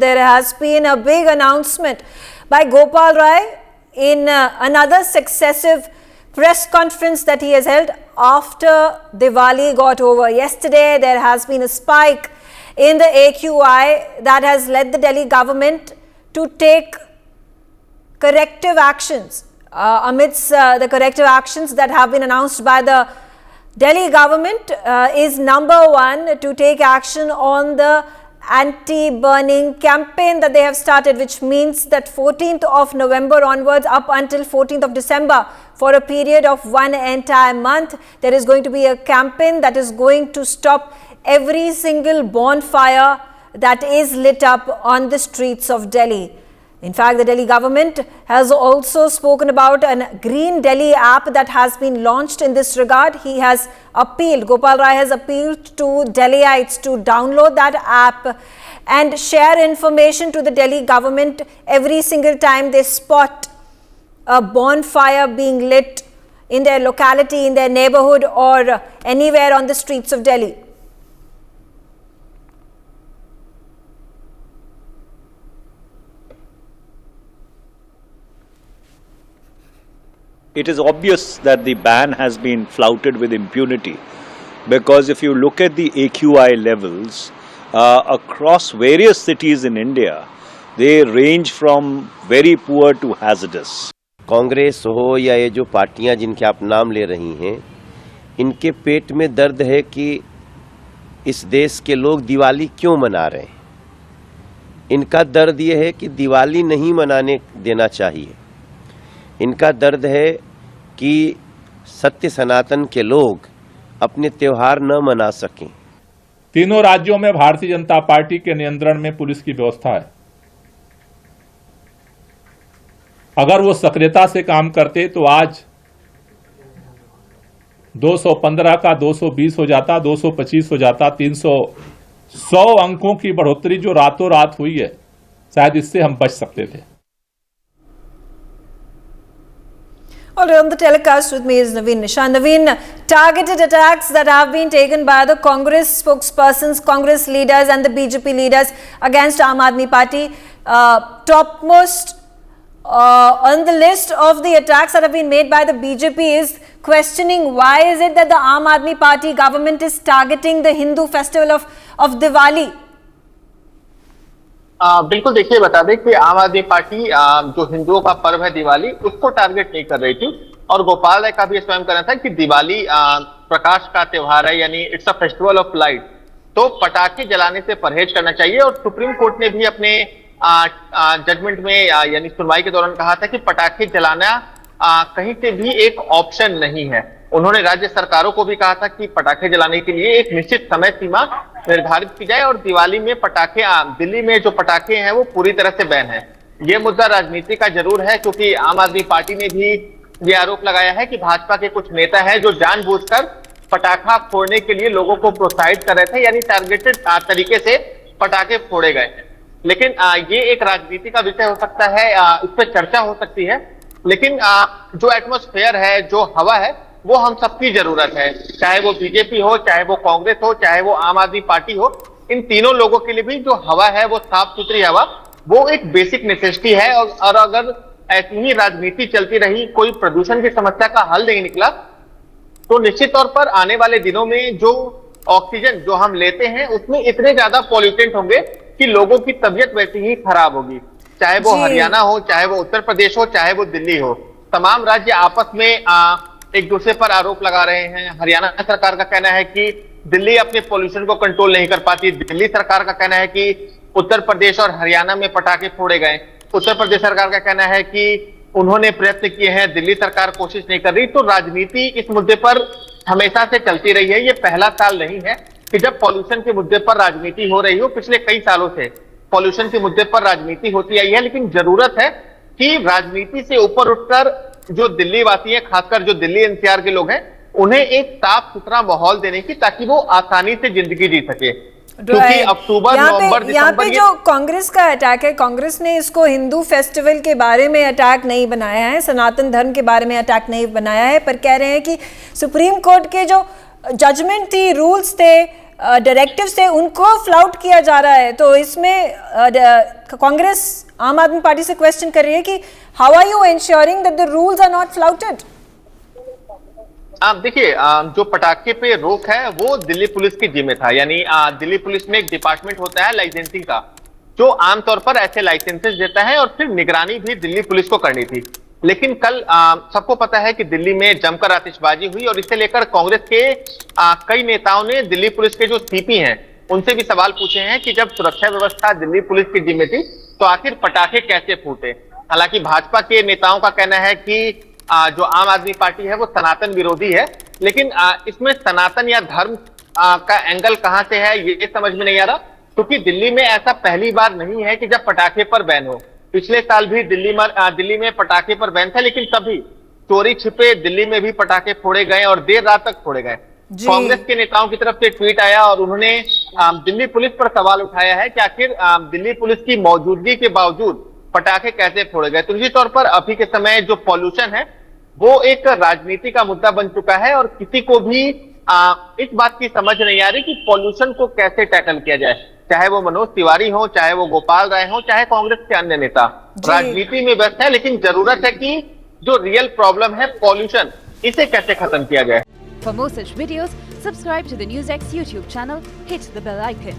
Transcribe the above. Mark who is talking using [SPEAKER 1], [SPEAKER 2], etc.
[SPEAKER 1] there has been a big announcement by Gopal Rai in another successive press conference that he has held after Diwali got over. Yesterday, there has been a spike in the AQI that has led the Delhi government to take corrective actions. Amidst the corrective actions that have been announced by the Delhi government is number one, to take action on the anti-burning campaign that they have started, which means that 14th of November onwards up until 14th of December, for a period of one entire month, there is going to be a campaign that is going to stop every single bonfire that is lit up on the streets of Delhi. In fact, the Delhi government has also spoken about a Green Delhi app that has been launched in this regard. He has appealed, Gopal Rai has appealed to Delhiites to download that app and share information to the Delhi government every single time they spot a bonfire being lit in their locality, in their neighborhood, or anywhere on the streets of Delhi.
[SPEAKER 2] It is obvious that the ban has been flouted with impunity, because if you look at the AQI levels across various cities in India, they range from very poor to hazardous.
[SPEAKER 3] Congress हो या ये जो पार्टियां जिनके आप नाम ले रही हैं, इनके पेट में दर्द है कि इस देश के लोग दिवाली क्यों मना रहे हैं। इनका दर्द ये है कि दिवाली नहीं मनाने देना चाहिए। इनका दर्द है कि सत्य सनातन के लोग अपने त्योहार न मना सकें।
[SPEAKER 4] तीनों राज्यों में भारतीय जनता पार्टी के नियंत्रण में पुलिस की व्यवस्था है। अगर वो सक्रियता से काम करते तो आज 215 का 220 हो जाता, 225 हो जाता, 100 अंकों की बढ़ोतरी जो रातों रात हुई है, शायद इससे हम बच सकते थे।
[SPEAKER 1] All right, on the telecast with me is Naveen Nishan. Naveen, targeted attacks that have been taken by the Congress spokespersons, Congress leaders and the BJP leaders against Aam Aadmi Party. Topmost on the list of the attacks that have been made by the BJP is questioning why is it that the Aam Aadmi Party government is targeting the Hindu festival of Diwali.
[SPEAKER 5] बिल्कुल, देखिए बता दें कि आम आदमी party जो हिंदुओं का पर्व है दिवाली, उसको टारगेट नहीं कर रही थी। और गोपाल राय का भी स्वयं कहना था कि दिवाली प्रकाश का त्योहार है, यानी it's a festival of light, तो पटाखे जलाने से परहेज करना चाहिए। और सुप्रीम कोर्ट ने भी अपने जजमेंट में यानी सुनवाई के दौरान कहा था कि पटाखे जलाना कहीं से भी एक ऑप्शन नहीं है। उन्होंने राज्य सरकारों को भी कहा था कि पटाखे जलाने के लिए एक निश्चित समय सीमा निर्धारित की जाए और दिवाली में पटाखे, दिल्ली में जो पटाखे हैं वो पूरी तरह से बैन है। ये मुद्दा राजनीति का जरूर है, क्योंकि आम आदमी पार्टी ने भी ये आरोप लगाया है कि भाजपा के कुछ नेता हैं जो जानबूझकर पटाखा फोड़ने के लिए लोगों को प्रोत्साहित कर रहे थे, यानी टारगेटेड तरीके से पटाखे फोड़े गए हैं। लेकिन ये एक राजनीति का विषय हो सकता है, इस पर चर्चा हो सकती है, लेकिन जो एटमॉस्फेयर है, जो हवा है, वो हम सबकी जरूरत है। चाहे वो बीजेपी हो, चाहे वो कांग्रेस हो, चाहे वो आम आदमी पार्टी हो, इन तीनों लोगों के लिए भी जो हवा है वो साफ सुथरी हवा, वो एक बेसिक नेसेसिटी है। और अगर ऐसी ही राजनीति चलती रही, कोई प्रदूषण की समस्या का हल नहीं निकला, तो निश्चित तौर पर आने वाले दिनों में जो ऑक्सीजन जो हम लेते हैं उसमें इतने ज्यादा पॉल्यूटेंट होंगे कि लोगों की तबीयत वैसी ही खराब होगी। चाहे वो हरियाणा हो, चाहे वो उत्तर प्रदेश हो, चाहे वो दिल्ली हो, तमाम राज्य आपस में एक दूसरे पर आरोप लगा रहे हैं। हरियाणा सरकार का कहना है कि दिल्ली अपने पॉल्यूशन को कंट्रोल नहीं कर पाती। दिल्ली सरकार का कहना है कि उत्तर प्रदेश और हरियाणा में पटाखे फोड़े गए। उत्तर प्रदेश सरकार का कहना है कि उन्होंने प्रयत्न किए हैं, दिल्ली सरकार कोशिश नहीं कर रही। तो राजनीति इस मुद्दे पर हमेशा से चलती रही है। ये पहला साल नहीं है कि जब पॉल्यूशन के मुद्दे पर राजनीति हो रही हो। पिछले कई सालों से पॉल्यूशन के मुद्दे पर राजनीति होती आई है, लेकिन जरूरत है कि राजनीति से ऊपर उठकर जो दिल्ली वासी हैं, खासकर जो दिल्ली एनसीआर के लोग हैं, उन्हें एक साफ सुथरा माहौल देने की, ताकि वो आसानी से जिंदगी जी सके। क्योंकि अक्टूबर, नवंबर, दिसंबर,
[SPEAKER 1] यहाँ पे जो कांग्रेस का अटैक है, कांग्रेस ने इसको हिंदू फेस्टिवल के बारे में अटैक नहीं बनाया है, सनातन धर्म के बारे में अटैक नहीं बनाया है, पर कह रहे हैं कि सुप्रीम कोर्ट के जो जजमेंट थी, रूल्स थे, डायरेक्टिव से उनको फ्लाउट किया जा रहा है। तो इसमें कांग्रेस आम आदमी पार्टी से क्वेश्चन कर रही है कि how are you ensuring that the rules are not flouted?
[SPEAKER 5] आप देखिए, जो पटाखे पे रोक है वो दिल्ली पुलिस की जिम्मे था। यानी दिल्ली पुलिस में एक डिपार्टमेंट होता है लाइसेंसिंग का, जो आमतौर पर ऐसे लाइसेंसेस देता है और फिर निगरानी भी दिल्ली पुलिस को करनी थी। लेकिन कल सबको पता है कि दिल्ली में जमकर आतिशबाजी हुई और इसे लेकर कांग्रेस के कई नेताओं ने दिल्ली पुलिस के जो सीपी हैं उनसे भी सवाल पूछे हैं कि जब सुरक्षा व्यवस्था दिल्ली पुलिस की जिम्मे थी तो आखिर पटाखे कैसे फूटे। हालांकि भाजपा के नेताओं का कहना है कि जो आम आदमी पार्टी है वो सनातन विरोधी है, लेकिन इसमें सनातन या धर्म का एंगल कहां से है ये समझ में नहीं आ रहा, क्योंकि दिल्ली में ऐसा पहली बार नहीं है कि जब पटाखे पर बैन हो। पिछले साल भी दिल्ली में पटाखे पर बैन था, लेकिन तभी चोरी छिपे दिल्ली में भी पटाखे फोड़े गए और देर रात तक फोड़े गए। कांग्रेस के नेताओं की तरफ से ट्वीट आया और उन्होंने दिल्ली पुलिस पर सवाल उठाया है कि आखिर दिल्ली पुलिस की मौजूदगी के बावजूद पटाखे कैसे फोड़े गए। तो निश्चित तौर पर अभी के समय जो पॉल्यूशन है वो एक राजनीति का मुद्दा बन चुका है और किसी को भी इस बात की समझ नहीं आ रही कि पॉल्यूशन को कैसे टैकल किया जाए, चाहे वो मनोज तिवारी हो, चाहे वो गोपाल राय हो, चाहे कांग्रेस के अन्य नेता। राजनीति में व्यस्त है, लेकिन जरूरत है कि जो रियल प्रॉब्लम है पॉल्यूशन, इसे कैसे खत्म किया जाए।
[SPEAKER 6] For more such videos, subscribe to the NewsX YouTube channel, hit the bell icon.